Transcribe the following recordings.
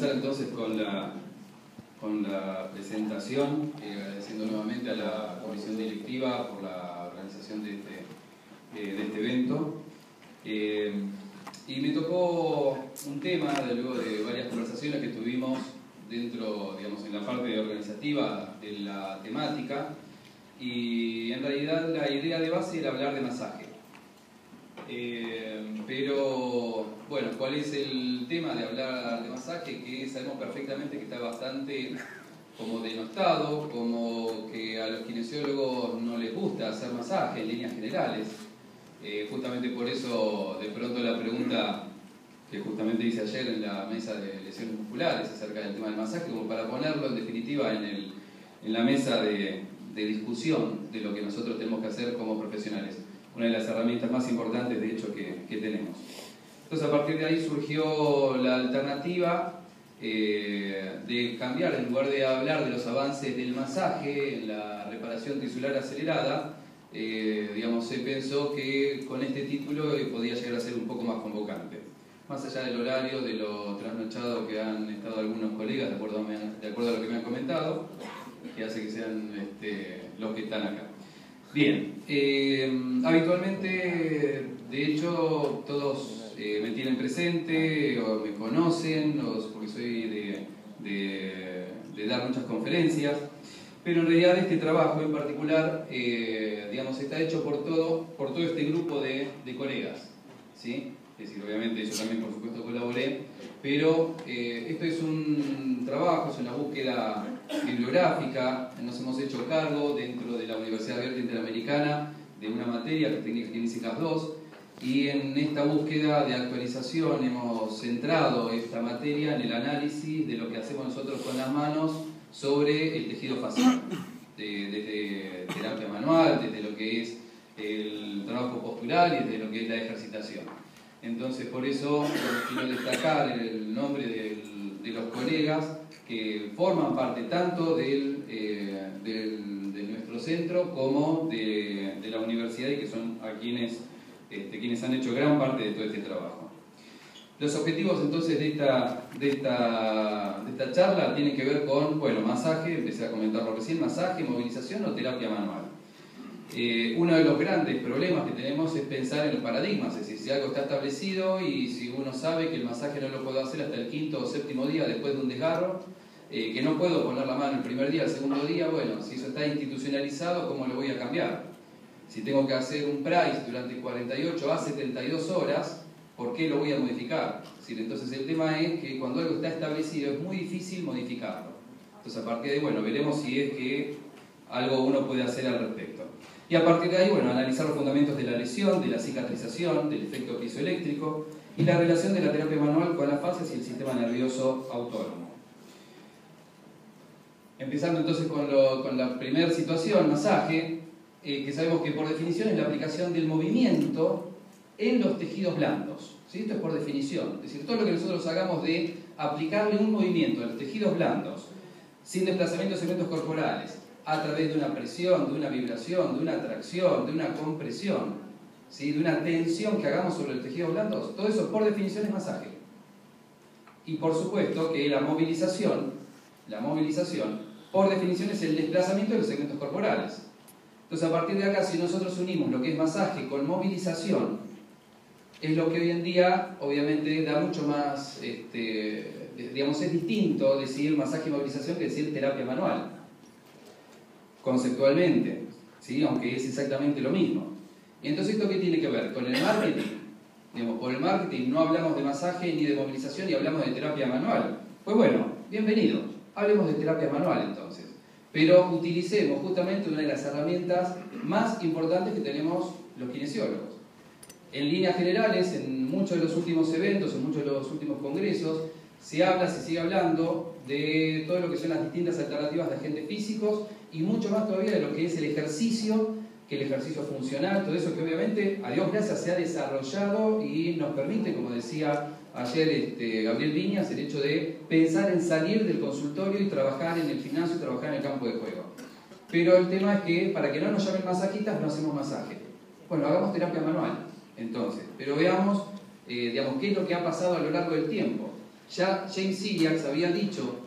comenzar entonces con la presentación, agradeciendo nuevamente a la comisión directiva por la organización de este evento. Y me tocó un tema, luego de varias conversaciones que tuvimos dentro, digamos, en la parte organizativa de la temática, y en realidad la idea de base era hablar de masaje. Pero, bueno, ¿cuál es el tema de hablar de masaje? Que sabemos perfectamente que está bastante como denostado, como que a los kinesiólogos no les gusta hacer masaje en líneas generales. Justamente por eso, de pronto la pregunta que justamente hice ayer en la mesa de lesiones musculares acerca del tema del masaje, como para ponerlo en definitiva en la mesa de discusión de lo que nosotros tenemos que hacer como profesionales. Una de las herramientas más importantes, de hecho, que tenemos. Entonces, a partir de ahí surgió la alternativa de cambiar, en lugar de hablar de los avances del masaje en la reparación tisular acelerada, digamos, se pensó que con este título podía llegar a ser un poco más convocante. Más allá del horario, de lo trasnochado que han estado algunos colegas, de acuerdo a lo que me han comentado, que hace que sean los que están acá. Bien, habitualmente, de hecho, todos me tienen presente o me conocen, porque soy de dar muchas conferencias, pero en realidad este trabajo en particular, digamos, está hecho por todo este grupo de colegas, ¿sí? Es decir, obviamente yo también, por supuesto, colaboré, pero esto es un trabajo, es una búsqueda bibliográfica. Nos hemos hecho cargo dentro de la Universidad Abierta Interamericana de una materia, que es Técnicas Clínicas 2, y en esta búsqueda de actualización hemos centrado esta materia en el análisis de lo que hacemos nosotros con las manos sobre el tejido facial, desde terapia manual, desde lo que es el trabajo postural y desde lo que es la ejercitación. Entonces, por eso quiero destacar el nombre de los colegas que forman parte tanto de nuestro centro como de la universidad, y que son a quienes han hecho gran parte de todo este trabajo. Los objetivos entonces de esta charla tienen que ver con, bueno, masaje, empecé a comentarlo recién, masaje, movilización o terapia manual. Uno de los grandes problemas que tenemos es pensar en los paradigmas, es decir, si algo está establecido y si uno sabe que el masaje no lo puedo hacer hasta el 5.º o 7.º día después de un desgarro, que no puedo poner la mano el primer día, el segundo día, bueno, si eso está institucionalizado, ¿cómo lo voy a cambiar? Si tengo que hacer un price durante 48 a 72 horas, ¿por qué lo voy a modificar? Es decir, entonces el tema es que cuando algo está establecido es muy difícil modificarlo. Entonces a partir de ahí, bueno, veremos si es que algo uno puede hacer al respecto. Y a partir de ahí, bueno, analizar los fundamentos de la lesión, de la cicatrización, del efecto piezoeléctrico y la relación de la terapia manual con las fascias y el sistema nervioso autónomo. Empezando entonces con la primera situación, masaje, que sabemos que por definición es la aplicación del movimiento en los tejidos blandos, ¿sí? Esto es por definición, es decir, todo lo que nosotros hagamos de aplicarle un movimiento a los tejidos blandos, sin desplazamiento de segmentos corporales, a través de una presión, de una vibración, de una tracción, de una compresión, ¿sí? De una tensión que hagamos sobre los tejidos blandos, todo eso por definición es masaje. Y por supuesto que la movilización, por definición es el desplazamiento de los segmentos corporales. Entonces, a partir de acá, si nosotros unimos lo que es masaje con movilización, es lo que hoy en día, obviamente, da mucho más, digamos, es distinto decir masaje y movilización que decir terapia manual, conceptualmente, ¿sí? Aunque es exactamente lo mismo. Y entonces, ¿esto qué tiene que ver? Con el marketing. Digamos, por el marketing no hablamos de masaje ni de movilización y hablamos de terapia manual. Pues bueno, bienvenido, hablemos de terapia manual entonces. Pero utilicemos justamente una de las herramientas más importantes que tenemos los kinesiólogos. En líneas generales, en muchos de los últimos eventos, en muchos de los últimos congresos, se sigue hablando de todo lo que son las distintas alternativas de agentes físicos y mucho más todavía de lo que es el ejercicio, que el ejercicio funcional, todo eso que obviamente, a Dios gracias, se ha desarrollado y nos permite, como decía ayer Gabriel Viñas, el hecho de pensar en salir del consultorio y trabajar en el gimnasio y trabajar en el campo de juego. Pero el tema es que, para que no nos llamen masajistas, no hacemos masaje. Bueno, hagamos terapia manual, entonces. Pero veamos, digamos, qué es lo que ha pasado a lo largo del tiempo. Ya James Ciliax había dicho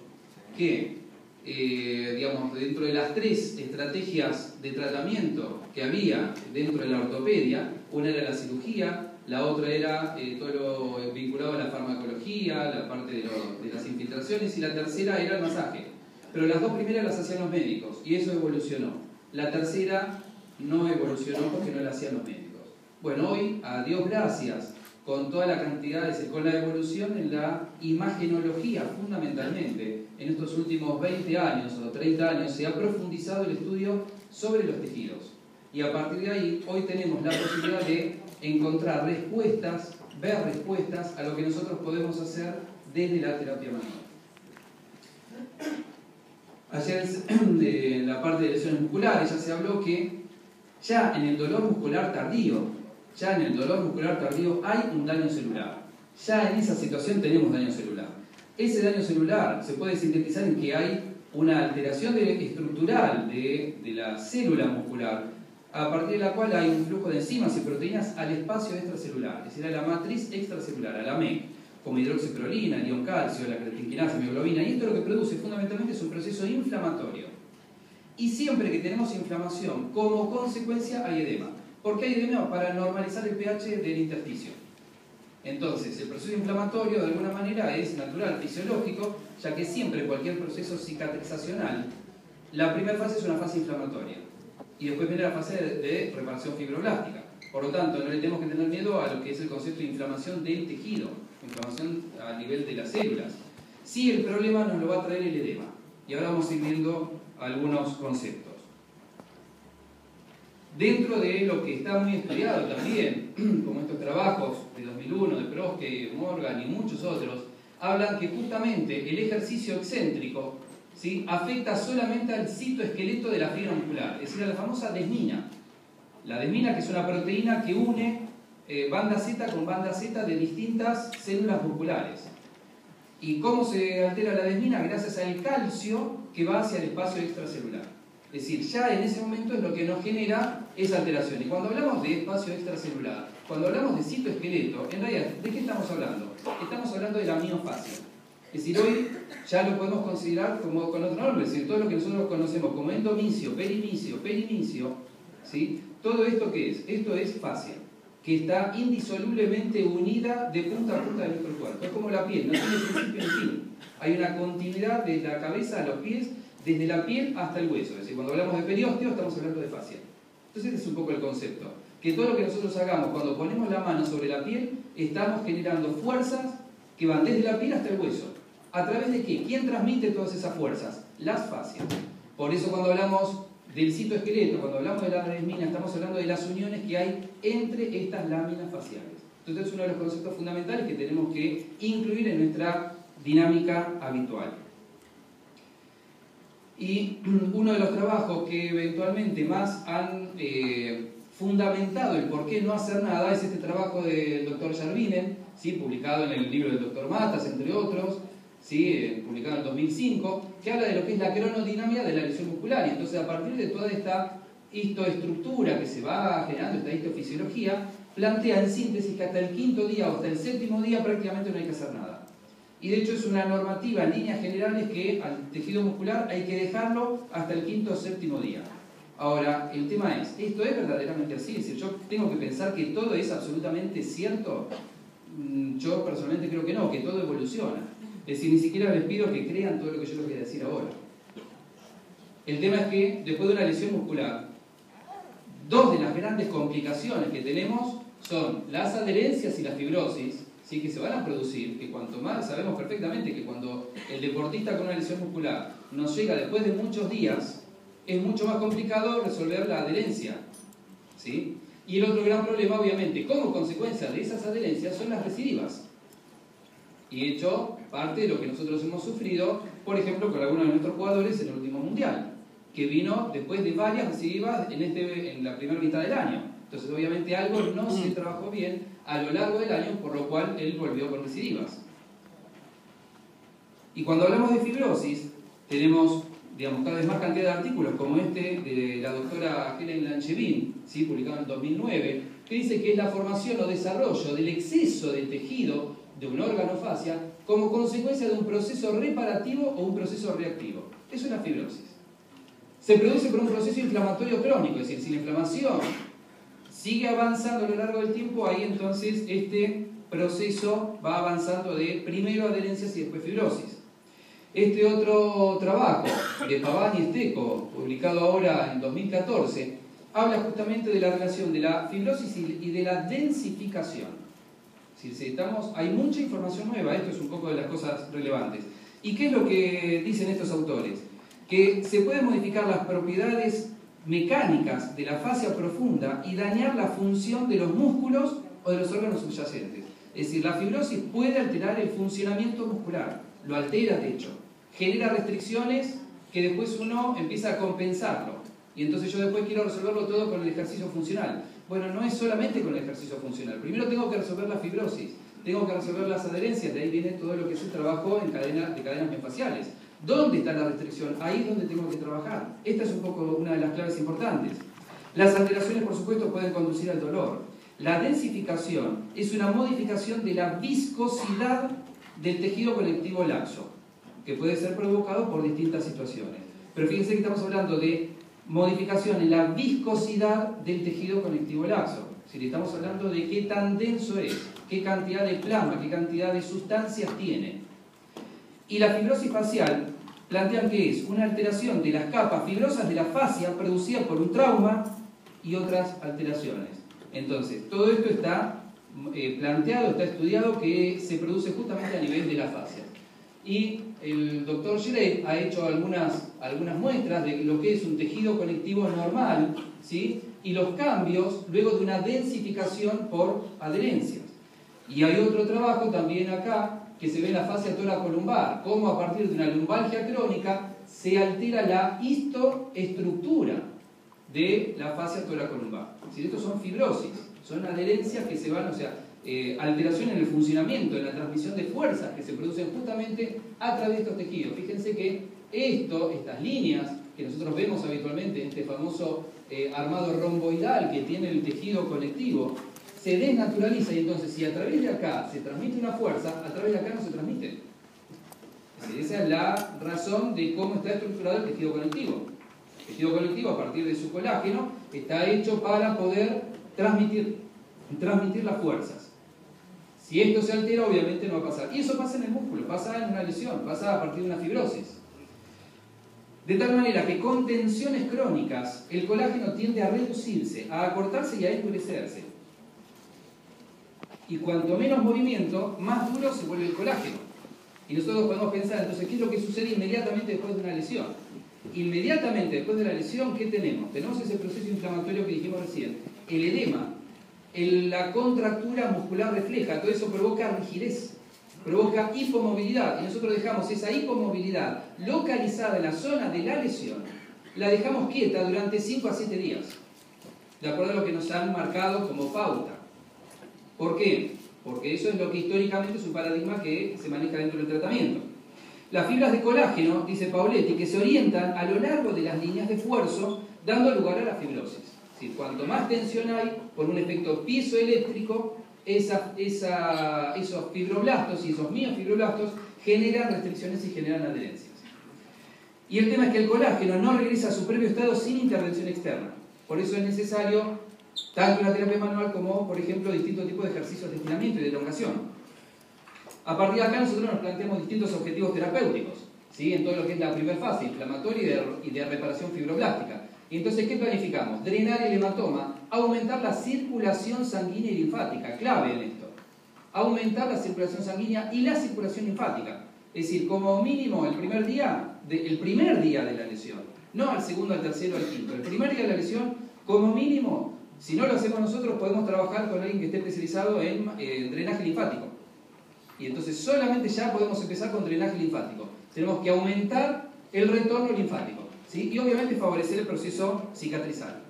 que, digamos, dentro de las 3 estrategias de tratamiento que había dentro de la ortopedia, una era la cirugía, la otra era todo lo vinculado a la farmacología, la parte de las infiltraciones, y la tercera era el masaje. Pero las 2 primeras las hacían los médicos, y eso evolucionó. La tercera no evolucionó porque no la hacían los médicos. Bueno, hoy, a Dios gracias, con toda la cantidad, con la evolución en la imagenología, fundamentalmente, en estos últimos 20 años o 30 años, se ha profundizado el estudio sobre los tejidos. Y a partir de ahí, hoy tenemos la posibilidad de encontrar respuestas, ver respuestas a lo que nosotros podemos hacer desde la terapia manual. Ayer, en la parte de lesiones musculares, ya se habló que ya en el dolor muscular tardío, hay un daño celular. Ya en esa situación tenemos daño celular. Ese daño celular se puede sintetizar en que hay una alteración estructural de la célula muscular, a partir de la cual hay un flujo de enzimas y proteínas al espacio extracelular, es decir, a la matriz extracelular, a la MEC, como hidroxiprolina, el ion calcio, la creatinquinasa, mioglobina, y esto lo que produce fundamentalmente es un proceso inflamatorio. Y siempre que tenemos inflamación, como consecuencia hay edema. ¿Por qué hay edema? Para normalizar el pH del intersticio. Entonces, el proceso inflamatorio de alguna manera es natural, fisiológico, ya que siempre cualquier proceso cicatrizacional, la primera fase es una fase inflamatoria y después viene la fase de reparación fibroblástica. Por lo tanto, no le tenemos que tener miedo a lo que es el concepto de inflamación del tejido, inflamación a nivel de las células. Sí, el problema nos lo va a traer el edema. Y ahora vamos a ir viendo algunos conceptos. Dentro de lo que está muy estudiado también, como estos trabajos de 2001, de Proske, Morgan y muchos otros, hablan que justamente el ejercicio excéntrico, ¿sí?, afecta solamente al citoesqueleto de la fibra muscular, es decir, a la famosa desmina. La desmina, que es una proteína que une banda Z con banda Z de distintas células musculares. ¿Y cómo se altera la desmina? Gracias al calcio que va hacia el espacio extracelular. Es decir, ya en ese momento es lo que nos genera esa alteración. Y cuando hablamos de espacio extracelular, cuando hablamos de citoesqueleto, en realidad, ¿de qué estamos hablando? Estamos hablando de la miofascia. Es decir, hoy ya lo podemos considerar como con otro nombre, es decir, todo lo que nosotros conocemos como endomicio, perimicio, ¿sí? ¿Todo esto qué es? Esto es fascia, que está indisolublemente unida de punta a punta de nuestro cuerpo. Es como la piel, no tiene principio ni fin. Hay una continuidad de la cabeza a los pies, desde la piel hasta el hueso. Es decir, cuando hablamos de periósteo estamos hablando de fascia. Entonces este es un poco el concepto. Que todo lo que nosotros hagamos cuando ponemos la mano sobre la piel, estamos generando fuerzas que van desde la piel hasta el hueso. ¿A través de qué? ¿Quién transmite todas esas fuerzas? Las fascias. Por eso cuando hablamos del citoesqueleto, cuando hablamos de la desmina, estamos hablando de las uniones que hay entre estas láminas faciales. Entonces es uno de los conceptos fundamentales que tenemos que incluir en nuestra dinámica habitual. Y uno de los trabajos que eventualmente más han fundamentado el por qué no hacer nada es este trabajo del Dr. Järvinen, ¿sí?, publicado en el libro del Dr. Matas, entre otros, ¿sí?, publicado en el 2005, que habla de lo que es la cronodinámica de la lesión muscular. Y entonces, a partir de toda esta histoestructura que se va generando, esta histofisiología, plantea en síntesis que hasta el 5.º día o hasta el 7.º día prácticamente no hay que hacer nada. Y de hecho es una normativa en líneas generales que al tejido muscular hay que dejarlo hasta el 5.º o 7.º día. Ahora, el tema es, ¿esto es verdaderamente así? Es decir, yo tengo que pensar que todo es absolutamente cierto. Yo personalmente creo que no, que todo evoluciona. Es decir, ni siquiera les pido que crean todo lo que yo les voy a decir ahora. El tema es que después de una lesión muscular, dos de las grandes complicaciones que tenemos son las adherencias y la fibrosis, ¿sí?, que se van a producir, que cuanto más, sabemos perfectamente que cuando el deportista con una lesión muscular nos llega después de muchos días, es mucho más complicado resolver la adherencia, ¿sí? Y el otro gran problema, obviamente, como consecuencia de esas adherencias, son las recidivas. Y de hecho, parte de lo que nosotros hemos sufrido, por ejemplo, con algunos de nuestros jugadores en el último Mundial, que vino después de varias recidivas en la primera mitad del año. Entonces, obviamente, algo no se trabajó bien a lo largo del año, por lo cual él volvió con recidivas. Y cuando hablamos de fibrosis, tenemos, digamos, cada vez más cantidad de artículos, como este de la doctora Helen Langevin, ¿sí?, publicado en el 2009, que dice que es la formación o desarrollo del exceso de tejido de un órgano fascia como consecuencia de un proceso reparativo o un proceso reactivo. Eso es la fibrosis. Se produce por un proceso inflamatorio crónico, es decir, si la inflamación sigue avanzando a lo largo del tiempo, ahí entonces este proceso va avanzando de primero adherencias y después fibrosis. Este otro trabajo de Paván y Esteco, publicado ahora en 2014, habla justamente de la relación de la fibrosis y de la densificación. Si hay mucha información nueva, esto es un poco de las cosas relevantes. ¿Y qué es lo que dicen estos autores? Que se pueden modificar las propiedades mecánicas de la fascia profunda y dañar la función de los músculos o de los órganos subyacentes. Es decir, la fibrosis puede alterar el funcionamiento muscular, lo altera de hecho, genera restricciones que después uno empieza a compensarlo. Y entonces yo después quiero resolverlo todo con el ejercicio funcional. Bueno, no es solamente con el ejercicio funcional. Primero tengo que resolver la fibrosis, tengo que resolver las adherencias, de ahí viene todo lo que es el trabajo de cadenas miofasciales. ¿Dónde está la restricción? Ahí es donde tengo que trabajar. Esta es un poco una de las claves importantes. Las alteraciones, por supuesto, pueden conducir al dolor. La densificación es una modificación de la viscosidad del tejido conectivo laxo, que puede ser provocado por distintas situaciones. Pero fíjense que estamos hablando de modificación en la viscosidad del tejido conectivo laxo. Si estamos hablando de qué tan denso es, qué cantidad de plasma, qué cantidad de sustancias tiene. Y la fibrosis facial plantean que es una alteración de las capas fibrosas de la fascia producida por un trauma y otras alteraciones. Entonces, todo esto está planteado, está estudiado, que se produce justamente a nivel de la fascia. Y el doctor Schreib ha hecho algunas muestras de lo que es un tejido conectivo normal, ¿sí? Y los cambios luego de una densificación por adherencias. Y hay otro trabajo también acá que se ve en la fascia toracolumbar, cómo a partir de una lumbalgia crónica se altera la histoestructura de la fascia toracolumbar. Si estos son fibrosis, son adherencias que se van, o sea, alteración en el funcionamiento, en la transmisión de fuerzas que se producen justamente a través de estos tejidos. Fíjense que estas líneas que nosotros vemos habitualmente en este famoso armado romboidal que tiene el tejido conectivo, se desnaturaliza, y entonces si a través de acá se transmite una fuerza, a través de acá no se transmite. Es decir, esa es la razón de cómo está estructurado el tejido conectivo. El tejido conectivo, a partir de su colágeno, está hecho para poder transmitir las fuerzas. Si esto se altera, obviamente no va a pasar. Y eso pasa en el músculo, pasa en una lesión, pasa a partir de una fibrosis. De tal manera que con tensiones crónicas, el colágeno tiende a reducirse, a acortarse y a endurecerse. Y cuanto menos movimiento, más duro se vuelve el colágeno. Y nosotros podemos pensar, entonces, ¿qué es lo que sucede inmediatamente después de una lesión? Inmediatamente después de la lesión, ¿qué tenemos? Tenemos ese proceso inflamatorio que dijimos recién, el edema, la contractura muscular refleja, todo eso provoca rigidez, provoca hipomovilidad, y nosotros dejamos esa hipomovilidad localizada en la zona de la lesión, la dejamos quieta durante 5 a 7 días, de acuerdo a lo que nos han marcado como pauta. ¿Por qué? Porque eso es lo que históricamente es un paradigma que se maneja dentro del tratamiento. Las fibras de colágeno, dice Pauletti, que se orientan a lo largo de las líneas de esfuerzo, dando lugar a la fibrosis. Es decir, cuanto más tensión hay, por un efecto piezoeléctrico, esos fibroblastos y esos miofibroblastos generan restricciones y generan adherencias. Y el tema es que el colágeno no regresa a su previo estado sin intervención externa. Por eso es necesario tanto la terapia manual como, por ejemplo, distintos tipos de ejercicios de estiramiento y de elongación. A partir de acá nosotros nos planteamos distintos objetivos terapéuticos, ¿sí? En todo lo que es la primera fase, inflamatoria y de reparación fibroblástica. Y entonces, ¿qué planificamos? Drenar el hematoma, aumentar la circulación sanguínea y linfática, clave en esto. Aumentar la circulación sanguínea y la circulación linfática. Es decir, como mínimo el primer día de la lesión, no al segundo, al tercero, al quinto. El primer día de la lesión, como mínimo, si no lo hacemos nosotros, podemos trabajar con alguien que esté especializado en drenaje linfático. Y entonces solamente ya podemos empezar con drenaje linfático. Tenemos que aumentar el retorno linfático, ¿sí? Y obviamente favorecer el proceso cicatrizal.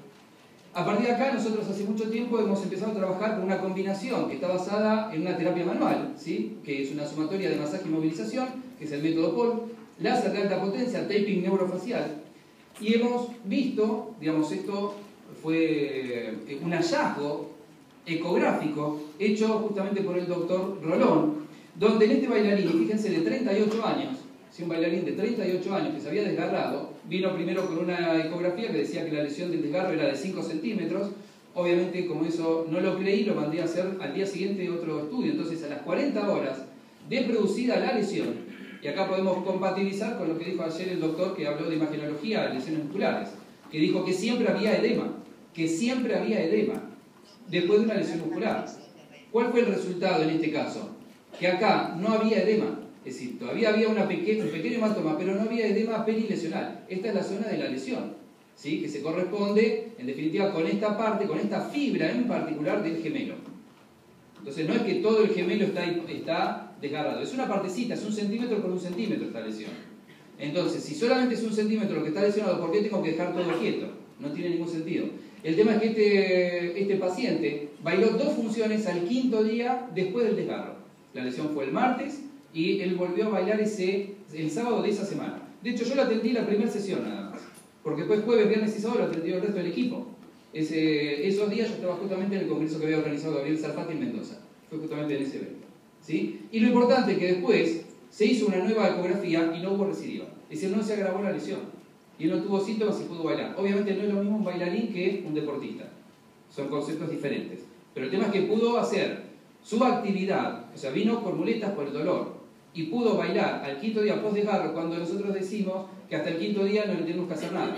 A partir de acá, nosotros hace mucho tiempo hemos empezado a trabajar con una combinación que está basada en una terapia manual, ¿sí? Que es una sumatoria de masaje y movilización, que es el método POL, láser de alta potencia, taping neurofacial. Y hemos visto, digamos, esto fue un hallazgo ecográfico hecho justamente por el doctor Rolón, donde en este bailarín, fíjense, de 38 años, si un bailarín de 38 años que se había desgarrado, vino primero con una ecografía que decía que la lesión del desgarro era de 5 centímetros. Obviamente, como eso no lo creí, lo mandé a hacer al día siguiente otro estudio. Entonces, a las 40 horas de producida la lesión, y acá podemos compatibilizar con lo que dijo ayer el doctor que habló de imagenología de lesiones musculares, que dijo que siempre había edema, después de una lesión muscular. ¿Cuál fue el resultado en este caso? Que acá no había edema, es decir, todavía había un pequeño hematoma, pero no había edema perilesional. Esta es la zona de la lesión, ¿sí? Que se corresponde, en definitiva, con esta parte, con esta fibra en particular del gemelo. Entonces, no es que todo el gemelo está desgarrado, es una partecita, es 1 centímetro por 1 centímetro esta lesión. Entonces, si solamente es 1 centímetro lo que está lesionado, ¿por qué tengo que dejar todo quieto? No tiene ningún sentido. El tema es que este paciente bailó 2 funciones al 5.º día después del desgarro. La lesión fue el martes y él volvió a bailar el sábado de esa semana. De hecho, yo lo atendí la primera sesión nada más, porque después jueves, viernes y sábado lo atendió el resto del equipo. Esos días yo estaba justamente en el congreso que había organizado Gabriel Sarfati en Mendoza. Fue justamente en ese evento, ¿sí? Y lo importante es que después se hizo una nueva ecografía y no hubo recidiva. Es decir, no se agravó la lesión. Y él no tuvo síntomas y pudo bailar. Obviamente no es lo mismo un bailarín que un deportista. Son conceptos diferentes. Pero el tema es que pudo hacer su actividad, o sea, vino con muletas por el dolor, y pudo bailar al 5.º día post desgarro, cuando nosotros decimos que hasta el 5.º día no le tenemos que hacer nada.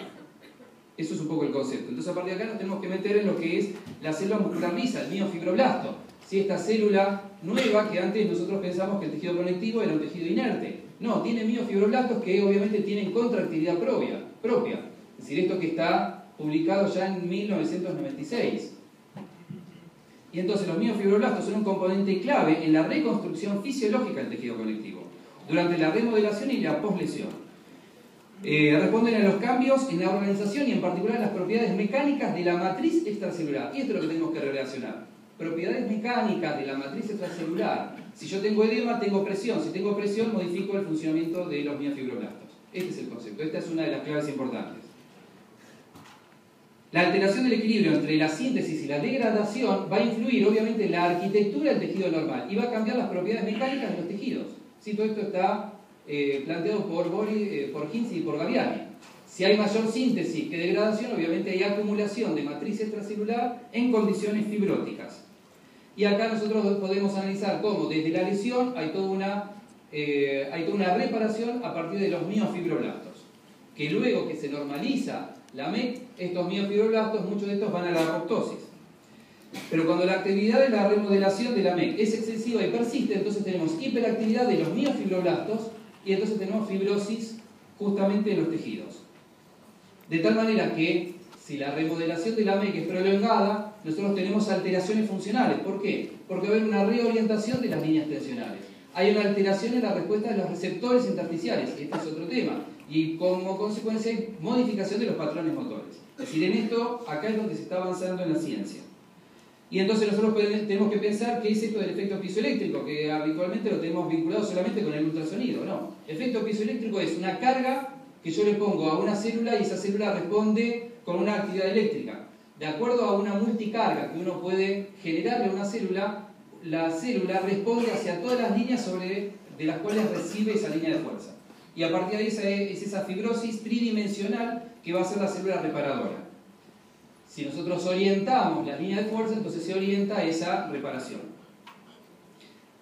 Eso es un poco el concepto. Entonces, a partir de acá nos tenemos que meter en lo que es la célula muscular lisa, el miofibroblasto. ¿Sí? Esta célula nueva que antes nosotros pensamos que el tejido conectivo era un tejido inerte. No, tiene miofibroblastos que obviamente tienen contractilidad propia. Es decir, esto que está publicado ya en 1996. Y entonces los miofibroblastos son un componente clave en la reconstrucción fisiológica del tejido conectivo, durante la remodelación y la poslesión. Responden a los cambios en la organización y en particular en las propiedades mecánicas de la matriz extracelular. Y esto es lo que tenemos que relacionar. Propiedades mecánicas de la matriz extracelular. Si yo tengo edema, tengo presión. Si tengo presión, modifico el funcionamiento de los miofibroblastos. Este es el concepto. Esta es una de las claves importantes. La alteración del equilibrio entre la síntesis y la degradación va a influir, obviamente, en la arquitectura del tejido normal y va a cambiar las propiedades mecánicas de los tejidos. ¿Sí? Todo esto está planteado por Kinsey y por Gaviani. Si hay mayor síntesis que degradación, obviamente hay acumulación de matriz extracelular en condiciones fibróticas. Y acá nosotros podemos analizar cómo desde la lesión hay toda una reparación a partir de los miofibroblastos. Que luego que se normaliza la MEC, estos miofibroblastos, muchos de estos van a la apoptosis. Pero cuando la actividad de la remodelación de la MEC es excesiva y persiste, entonces tenemos hiperactividad de los miofibroblastos y entonces tenemos fibrosis justamente en los tejidos. De tal manera que si la remodelación de la MEC es prolongada, nosotros tenemos alteraciones funcionales. ¿Por qué? Porque va a haber una reorientación de las líneas tensionales. Hay una alteración en la respuesta de los receptores intersticiales, y este es otro tema. Y como consecuencia hay modificación de los patrones motores. Es decir, en esto, acá es donde se está avanzando en la ciencia. Y entonces nosotros tenemos que pensar qué es esto del efecto piezoeléctrico, que habitualmente lo tenemos vinculado solamente con el ultrasonido. No, efecto piezoeléctrico es una carga que yo le pongo a una célula y esa célula responde con una actividad eléctrica. De acuerdo a una multicarga que uno puede generarle a una célula, la célula responde hacia todas las líneas de las cuales recibe esa línea de fuerza. Y a partir de ahí es esa fibrosis tridimensional que va a ser la célula reparadora. Si nosotros orientamos la línea de fuerza, entonces se orienta esa reparación.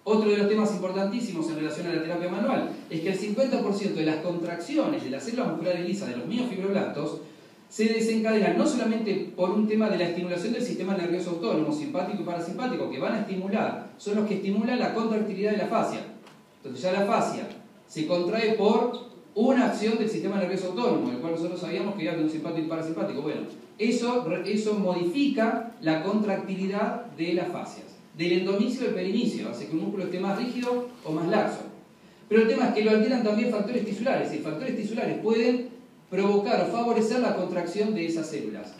Otro de los temas importantísimos en relación a la terapia manual es que el 50% de las contracciones de las células musculares lisas de los miofibroblastos se desencadenan no solamente por un tema de la estimulación del sistema nervioso autónomo, simpático y parasimpático, que van a estimular, son los que estimulan la contractilidad de la fascia. Entonces ya la fascia se contrae por una acción del sistema nervioso autónomo, el cual nosotros sabíamos que iba con un simpático y parasimpático. Bueno, eso modifica la contractilidad de las fascias, del endomicio y del perinicio, hace que un músculo esté más rígido o más laxo. Pero el tema es que lo alteran también factores tisulares, y factores tisulares pueden provocar o favorecer la contracción de esas células,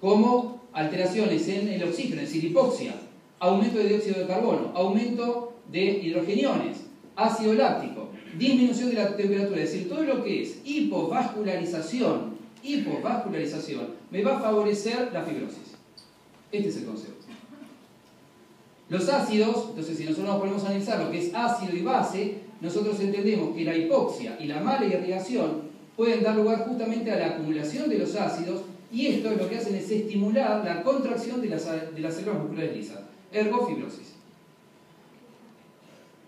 como alteraciones en el oxígeno, es decir, hipoxia, aumento de dióxido de carbono, aumento de hidrogeniones, ácido láctico, disminución de la temperatura, es decir, todo lo que es hipovascularización me va a favorecer la fibrosis. Este es el concepto. Los ácidos, entonces si nosotros nos ponemos a analizar lo que es ácido y base, nosotros entendemos que la hipoxia y la mala irrigación pueden dar lugar justamente a la acumulación de los ácidos, y esto lo que hacen es estimular la contracción de las células musculares lisas, ergo fibrosis.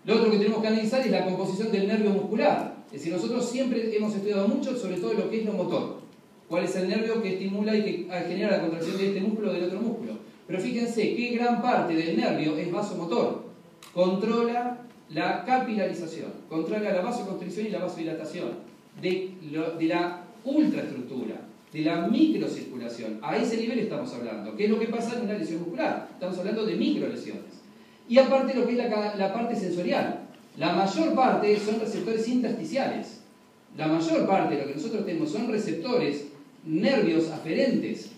Lo otro que tenemos que analizar es la composición del nervio muscular. Es decir, nosotros siempre hemos estudiado mucho sobre todo lo que es lo motor. Cuál es el nervio que estimula y que genera la contracción de este músculo o del otro músculo. Pero fíjense que gran parte del nervio es vasomotor. Controla la capilarización, controla la vasoconstricción y la vasodilatación de la ultraestructura, de la microcirculación. A ese nivel estamos hablando. ¿Qué es lo que pasa en una lesión muscular? Estamos hablando de microlesiones. Y aparte lo que es la parte sensorial. La mayor parte son receptores intersticiales. La mayor parte de lo que nosotros tenemos son receptores, nervios aferentes.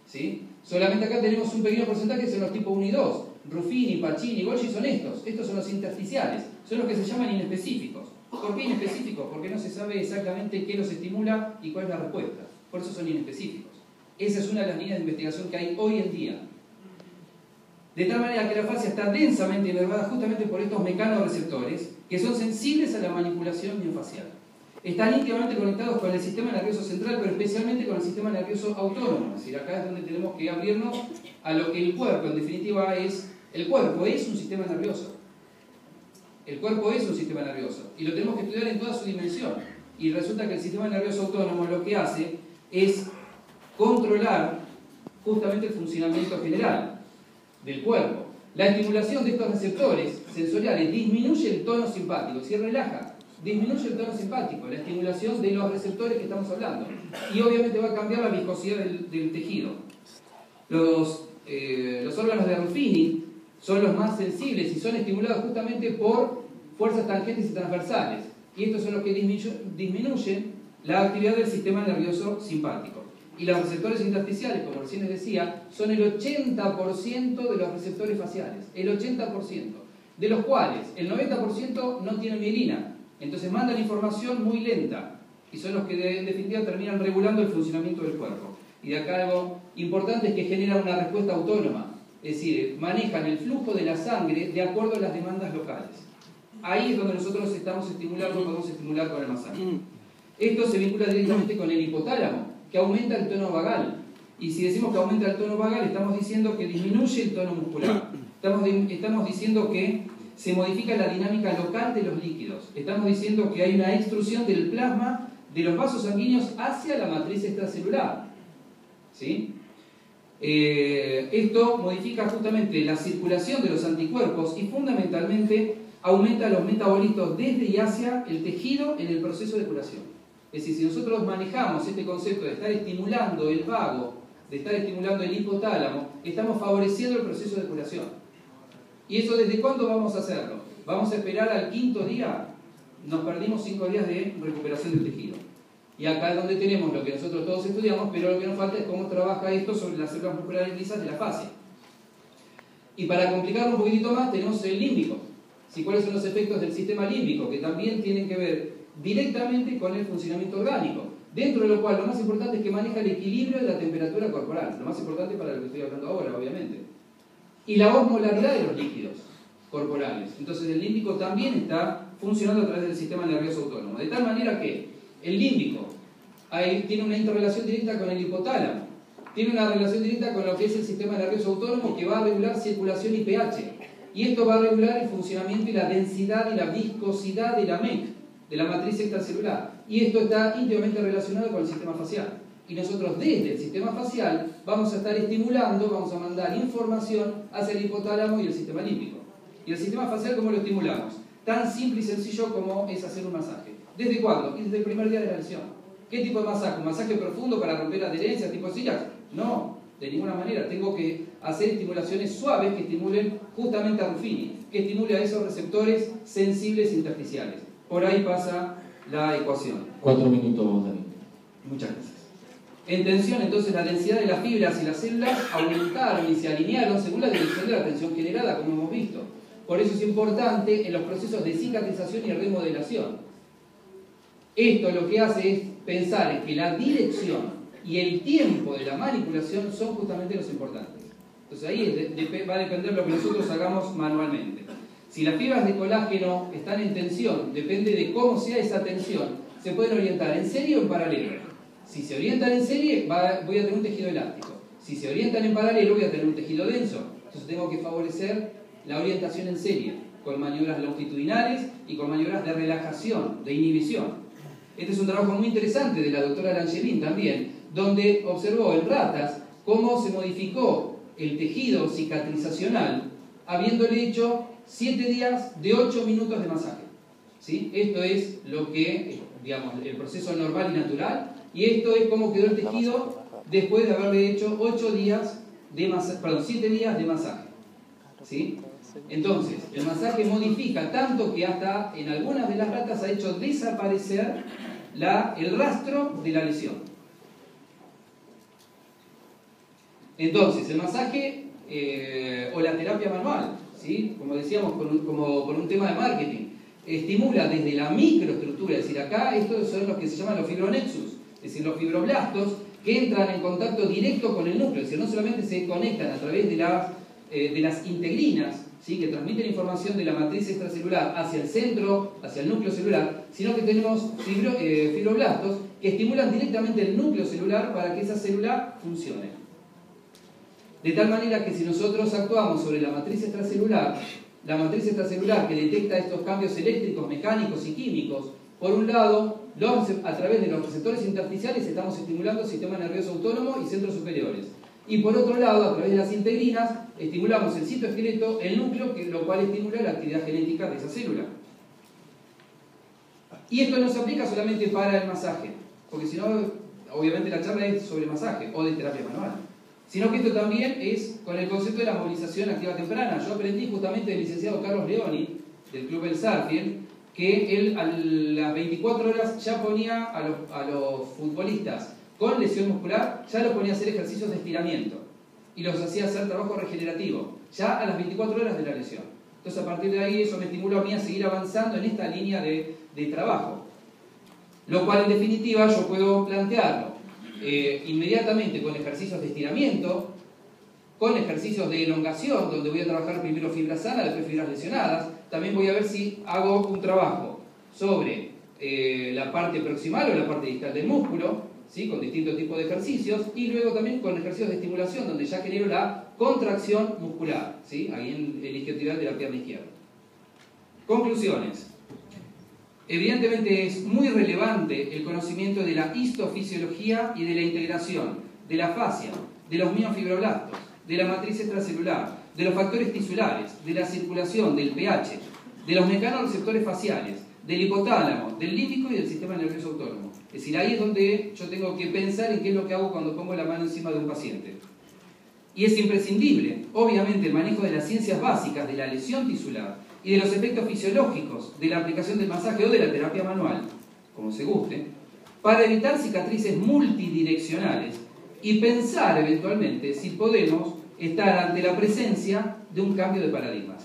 ¿Sí? Solamente acá tenemos un pequeño porcentaje que son los tipo 1 y 2. Ruffini, Pacini, Golgi son estos. Estos son los intersticiales. Son los que se llaman inespecíficos. ¿Por qué inespecíficos? Porque no se sabe exactamente qué los estimula y cuál es la respuesta. Por eso son inespecíficos. Esa es una de las líneas de investigación que hay hoy en día. De tal manera que la fascia está densamente inervada justamente por estos mecanorreceptores que son sensibles a la manipulación miofacial. Están íntimamente conectados con el sistema nervioso central, pero especialmente con el sistema nervioso autónomo. Es decir, acá es donde tenemos que abrirnos a lo que el cuerpo, en definitiva, es. El cuerpo es un sistema nervioso. El cuerpo es un sistema nervioso. Y lo tenemos que estudiar en toda su dimensión. Y resulta que el sistema nervioso autónomo lo que hace es controlar justamente el funcionamiento general del cuerpo. La estimulación de estos receptores sensoriales disminuye el tono simpático, si relaja, disminuye el tono simpático, la estimulación de los receptores que estamos hablando, y obviamente va a cambiar la viscosidad del tejido. Los órganos de Ruffini son los más sensibles y son estimulados justamente por fuerzas tangentes y transversales, y estos son los que disminuyen la actividad del sistema nervioso simpático. Y los receptores intersticiales, como recién les decía, son el 80% de los receptores faciales. El 80%. De los cuales el 90% no tienen mielina. Entonces mandan información muy lenta. Y son los que en definitiva terminan regulando el funcionamiento del cuerpo. Y de acá algo importante es que generan una respuesta autónoma. Es decir, manejan el flujo de la sangre de acuerdo a las demandas locales. Ahí es donde nosotros estamos estimulando, podemos estimular con el masaje. Esto se vincula directamente con el hipotálamo, que aumenta el tono vagal. Y si decimos que aumenta el tono vagal, estamos diciendo que disminuye el tono muscular. Estamos diciendo que se modifica la dinámica local de los líquidos. Estamos diciendo que hay una extrusión del plasma de los vasos sanguíneos hacia la matriz extracelular. ¿Sí? Esto modifica justamente la circulación de los anticuerpos y fundamentalmente aumenta los metabolitos desde y hacia el tejido en el proceso de curación. Es decir, si nosotros manejamos este concepto de estar estimulando el vago, de estar estimulando el hipotálamo, estamos favoreciendo el proceso de curación. ¿Y eso desde cuándo vamos a hacerlo? ¿Vamos a esperar al 5.º día? Nos perdimos 5 días de recuperación del tejido. Y acá es donde tenemos lo que nosotros todos estudiamos, pero lo que nos falta es cómo trabaja esto sobre las células musculares lisas de la fascia. Y para complicarlo un poquitito más, tenemos el límbico. ¿Sí? ¿Cuáles son los efectos del sistema límbico? Que también tienen que ver directamente con el funcionamiento orgánico, dentro de lo cual lo más importante es que maneja el equilibrio de la temperatura corporal, lo más importante para lo que estoy hablando ahora, obviamente, y la osmolaridad de los líquidos corporales. Entonces el límbico también está funcionando a través del sistema nervioso autónomo, de tal manera que el límbico tiene una interrelación directa con el hipotálamo, tiene una relación directa con lo que es el sistema nervioso autónomo, que va a regular circulación y pH, y esto va a regular el funcionamiento y la densidad y la viscosidad de la MEC, de la matriz extracelular. Y esto está íntimamente relacionado con el sistema facial. Y nosotros desde el sistema facial vamos a estar estimulando, vamos a mandar información hacia el hipotálamo y el sistema límbico. ¿Y el sistema facial cómo lo estimulamos? Tan simple y sencillo como es hacer un masaje. ¿Desde cuándo? Y desde el primer día de la lesión. ¿Qué tipo de masaje? ¿Un masaje profundo para romper adherencias tipo sillas? No, de ninguna manera. Tengo que hacer estimulaciones suaves que estimulen justamente a Ruffini, que estimule a esos receptores sensibles intersticiales. Por ahí pasa la ecuación. 4 minutos, David. Muchas gracias. En tensión, entonces, la densidad de las fibras y las células aumentaron y se alinearon según la dirección de la tensión generada, como hemos visto. Por eso es importante en los procesos de cicatrización y remodelación. Esto lo que hace es pensar en que la dirección y el tiempo de la manipulación son justamente los importantes. Entonces ahí va a depender lo que nosotros hagamos manualmente. Si las fibras de colágeno están en tensión, depende de cómo sea esa tensión, se pueden orientar en serie o en paralelo. Si se orientan en serie, voy a tener un tejido elástico. Si se orientan en paralelo, voy a tener un tejido denso. Entonces tengo que favorecer la orientación en serie, con maniobras longitudinales y con maniobras de relajación, de inhibición. Este es un trabajo muy interesante de la doctora Langelin también, donde observó en ratas cómo se modificó el tejido cicatrizacional habiéndole hecho 7 días de 8 minutos de masaje. ¿Sí? Esto es lo que, digamos, el proceso normal y natural, y esto es cómo quedó el tejido después de haberle hecho 7 días de masaje. ¿Sí? Entonces, el masaje modifica tanto que hasta en algunas de las ratas ha hecho desaparecer el rastro de la lesión. Entonces, el masaje o la terapia manual, ¿sí? Como decíamos, por un tema de marketing, estimula desde la microestructura, es decir, acá estos son los que se llaman los fibronexus, es decir, los fibroblastos que entran en contacto directo con el núcleo, es decir, no solamente se conectan a través de las integrinas, ¿sí? Que transmiten información de la matriz extracelular hacia el centro, hacia el núcleo celular, sino que tenemos fibroblastos que estimulan directamente el núcleo celular para que esa célula funcione. De tal manera que si nosotros actuamos sobre la matriz extracelular que detecta estos cambios eléctricos, mecánicos y químicos, por un lado, a través de los receptores intersticiales estamos estimulando el sistema nervioso autónomo y centros superiores. Y por otro lado, a través de las integrinas, estimulamos el citoesqueleto, el núcleo, lo cual estimula la actividad genética de esa célula. Y esto no se aplica solamente para el masaje, porque si no, obviamente la charla es sobre masaje o de terapia manual, sino que esto también es con el concepto de la movilización activa temprana. Yo aprendí justamente del licenciado Carlos Leoni, del Club El Sarfield, que él a las 24 horas ya ponía a los futbolistas con lesión muscular, ya los ponía a hacer ejercicios de estiramiento y los hacía hacer trabajo regenerativo, ya a las 24 horas de la lesión. Entonces a partir de ahí eso me estimuló a mí a seguir avanzando en esta línea de trabajo. Lo cual en definitiva yo puedo plantearlo inmediatamente con ejercicios de estiramiento, con ejercicios de elongación, donde voy a trabajar primero fibras sanas, después fibras lesionadas. También voy a ver si hago un trabajo sobre la parte proximal o la parte distal del músculo, ¿sí? Con distintos tipos de ejercicios, y luego también con ejercicios de estimulación, donde ya genero la contracción muscular, ¿sí? Ahí en el isquiotibial de la pierna izquierda. Conclusiones. Evidentemente es muy relevante el conocimiento de la histofisiología y de la integración de la fascia, de los miofibroblastos, de la matriz extracelular, de los factores tisulares, de la circulación, del pH, de los mecanorreceptores faciales, del hipotálamo, del límbico y del sistema nervioso autónomo. Es decir, ahí es donde yo tengo que pensar en qué es lo que hago cuando pongo la mano encima de un paciente. Y es imprescindible, obviamente, el manejo de las ciencias básicas de la lesión tisular y de los efectos fisiológicos de la aplicación del masaje o de la terapia manual, como se guste, para evitar cicatrices multidireccionales y pensar eventualmente si podemos estar ante la presencia de un cambio de paradigmas.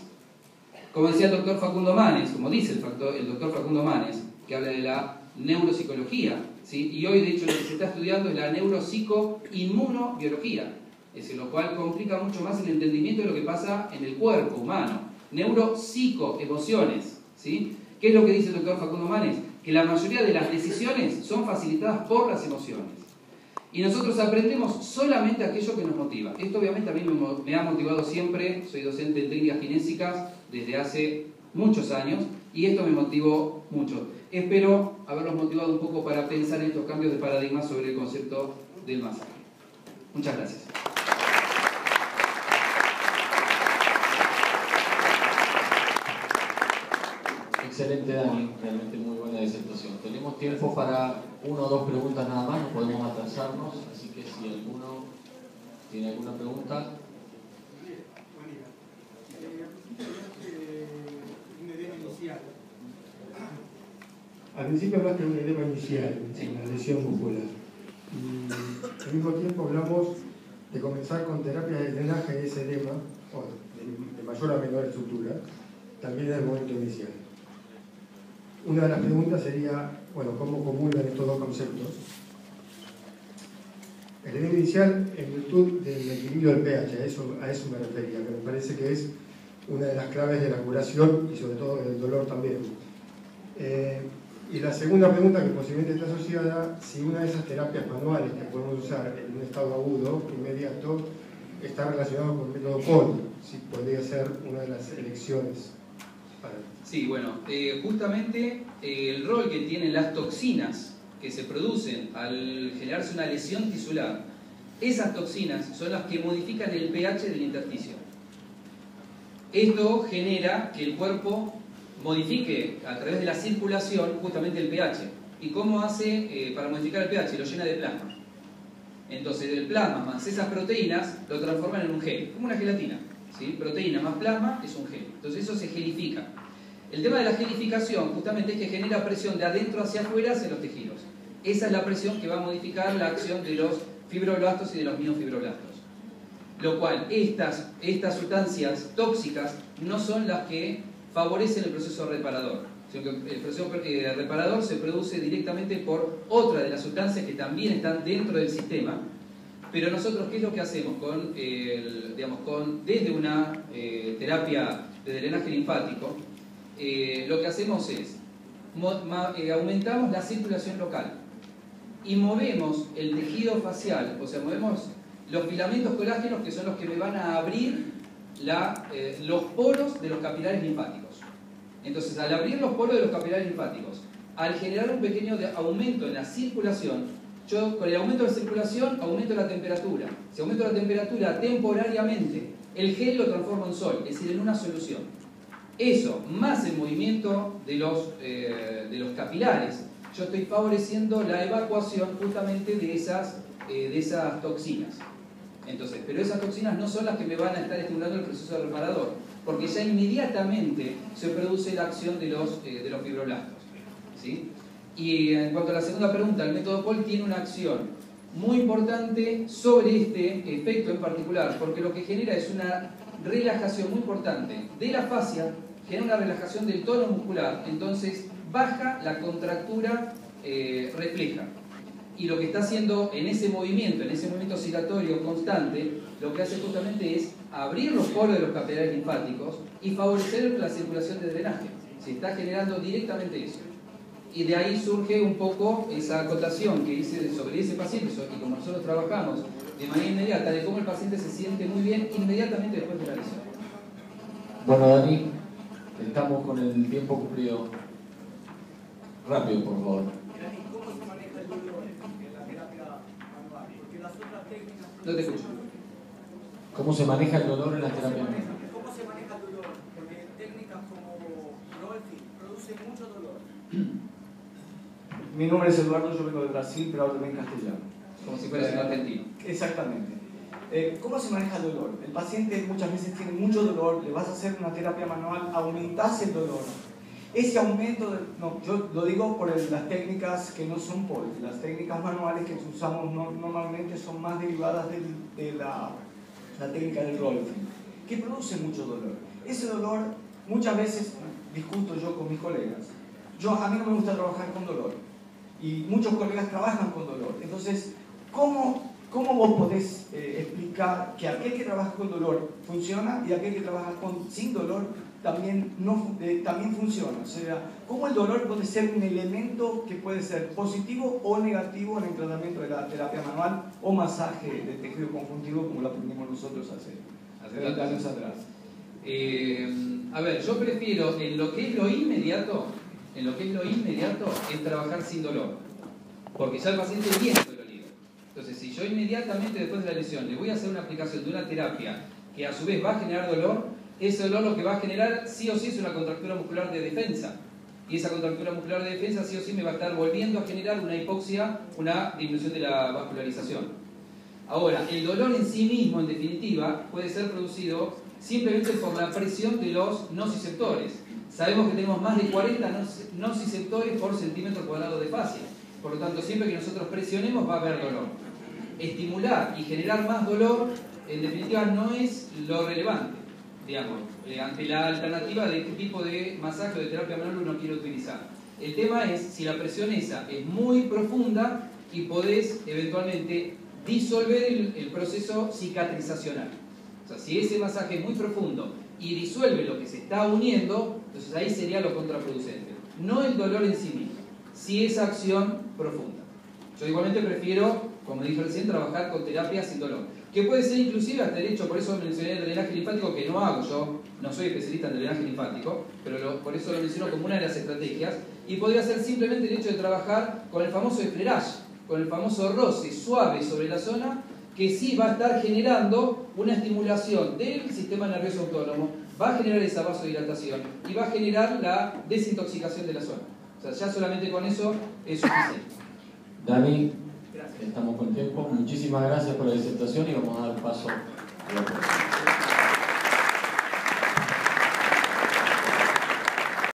Como decía el doctor Facundo Manes, como dice el doctor Facundo Manes, que habla de la neuropsicología, ¿sí? Y hoy de hecho lo que se está estudiando es la neuropsicoinmunobiología, lo cual complica mucho más el entendimiento de lo que pasa en el cuerpo humano. Neuropsicoemociones, ¿sí? ¿Qué es lo que dice el doctor Facundo Manes? Que la mayoría de las decisiones son facilitadas por las emociones. Y nosotros aprendemos solamente aquello que nos motiva. Esto obviamente a mí me ha motivado siempre, soy docente en técnicas kinésicas desde hace muchos años, y esto me motivó mucho. Espero haberlos motivado un poco para pensar en estos cambios de paradigma sobre el concepto del masaje. Muchas gracias. Excelente, Dani, realmente muy buena disertación. Tenemos tiempo para 1 o 2 preguntas nada más, no podemos atrasarnos, así que si alguno tiene alguna pregunta. Al principio hablaste de un edema inicial, una lesión muscular. Y al mismo tiempo hablamos de comenzar con terapias de drenaje de ese edema, o de mayor a menor estructura, también en el momento inicial. Una de las preguntas sería, bueno, ¿cómo comulgan estos dos conceptos? El edema inicial en virtud del equilibrio del pH, a eso me refería, que me parece que es una de las claves de la curación y sobre todo del dolor también. Y la segunda pregunta, que posiblemente está asociada, si una de esas terapias manuales que podemos usar en un estado agudo, inmediato, está relacionado con el método POL, si podría ser una de las elecciones. Sí, bueno, justamente el rol que tienen las toxinas que se producen al generarse una lesión tisular, esas toxinas son las que modifican el pH del intersticio. Esto genera que el cuerpo modifique a través de la circulación justamente el pH. ¿Y cómo hace para modificar el pH? Lo llena de plasma. Entonces el plasma más esas proteínas lo transforman en un gel, como una gelatina, ¿sí? Proteína más plasma es un gel. Entonces eso se gelifica. El tema de la gelificación justamente es que genera presión de adentro hacia afuera hacia los tejidos. Esa es la presión que va a modificar la acción de los fibroblastos y de los miofibroblastos. Lo cual, estas sustancias tóxicas no son las que favorecen el proceso reparador, sino que el proceso reparador se produce directamente por otra de las sustancias que también están dentro del sistema. Pero nosotros, ¿qué es lo que hacemos? Desde una terapia de drenaje linfático, lo que hacemos es aumentamos la circulación local y movemos el tejido facial, o sea, movemos los filamentos colágenos, que son los que me van a abrir los poros de los capilares linfáticos. Entonces, al abrir los poros de los capilares linfáticos, al generar un pequeño aumento en la circulación, yo con el aumento de la circulación aumento la temperatura. Si aumento la temperatura temporariamente, el gel lo transforma en sol, es decir, en una solución. Eso, más el movimiento de los capilares, yo estoy favoreciendo la evacuación justamente de esas toxinas. Entonces, pero esas toxinas no son las que me van a estar estimulando el proceso reparador, porque ya inmediatamente se produce la acción de los fibroblastos, ¿sí? Y en cuanto a la segunda pregunta, el método POL tiene una acción muy importante sobre este efecto en particular, porque lo que genera es una relajación muy importante de la fascia, genera una relajación del tono muscular, entonces baja la contractura refleja. Y lo que está haciendo en ese movimiento oscilatorio constante, lo que hace justamente es abrir los poros de los capilares linfáticos y favorecer la circulación de drenaje. Se está generando directamente eso. Y de ahí surge un poco esa acotación que hice sobre ese paciente, y como nosotros trabajamos de manera inmediata, de cómo el paciente se siente muy bien inmediatamente después de la lesión. Bueno, Dani, estamos con el tiempo cumplido. Rápido, por favor. ¿Cómo se maneja el dolor en la terapia manual? Porque las otras técnicas... No te escucho. ¿Cómo se maneja el dolor en la terapia manual? ¿Cómo se maneja el dolor? Porque técnicas como Rolfing producen mucho dolor. Mi nombre es Eduardo, yo vengo de Brasil, pero hablo en castellano. Como si fueras un argentino. Exactamente. ¿Cómo se maneja el dolor? El paciente muchas veces tiene mucho dolor, le vas a hacer una terapia manual, aumentás el dolor. Ese aumento, yo lo digo por las técnicas que no son POL, las técnicas manuales que usamos normalmente son más derivadas de la técnica del Rolfing, que produce mucho dolor. Ese dolor, muchas veces discuto yo con mis colegas. A mí no me gusta trabajar con dolor, y muchos colegas trabajan con dolor. Entonces, ¿cómo vos podés explicar que aquel que trabaja con dolor funciona y aquel que trabaja sin dolor también funciona? O sea, ¿cómo el dolor puede ser un elemento que puede ser positivo o negativo en el tratamiento de la terapia manual o masaje de tejido conjuntivo como lo aprendimos nosotros hace 20 años atrás? A ver, yo prefiero en lo que es lo inmediato es trabajar sin dolor, porque ya el paciente viene dolorido. Entonces, si yo inmediatamente después de la lesión le voy a hacer una aplicación de una terapia que a su vez va a generar dolor, ese dolor lo que va a generar sí o sí es una contractura muscular de defensa, y esa contractura muscular de defensa sí o sí me va a estar volviendo a generar una hipoxia, una disminución de la vascularización. Ahora, el dolor en sí mismo, en definitiva, puede ser producido simplemente por la presión de los nociceptores. Sabemos que tenemos más de 40 nociceptores por centímetro cuadrado de fascia. Por lo tanto, siempre que nosotros presionemos va a haber dolor. Estimular y generar más dolor, en definitiva, no es lo relevante, digamos, ante la alternativa de qué tipo de masaje o de terapia manual uno quiere utilizar. El tema es si la presión esa es muy profunda y podés eventualmente disolver el proceso cicatrizacional. O sea, si ese masaje es muy profundo y disuelve lo que se está uniendo, entonces ahí sería lo contraproducente. No el dolor en sí mismo, si esa acción profunda. Yo igualmente prefiero, como dije recién, trabajar con terapia sin dolor. Que puede ser inclusive hasta el hecho, por eso mencioné el drenaje linfático, que no hago, yo no soy especialista en drenaje linfático, pero por eso lo menciono como una de las estrategias. Y podría ser simplemente el hecho de trabajar con el famoso esflerage, con el famoso roce suave sobre la zona, que sí va a estar generando una estimulación del sistema nervioso autónomo, va a generar esa vasodilatación y va a generar la desintoxicación de la zona. O sea, ya solamente con eso es suficiente. Dani, Gracias. estamos con tiempo. Muchísimas gracias por la disertación y vamos a dar paso a la próxima.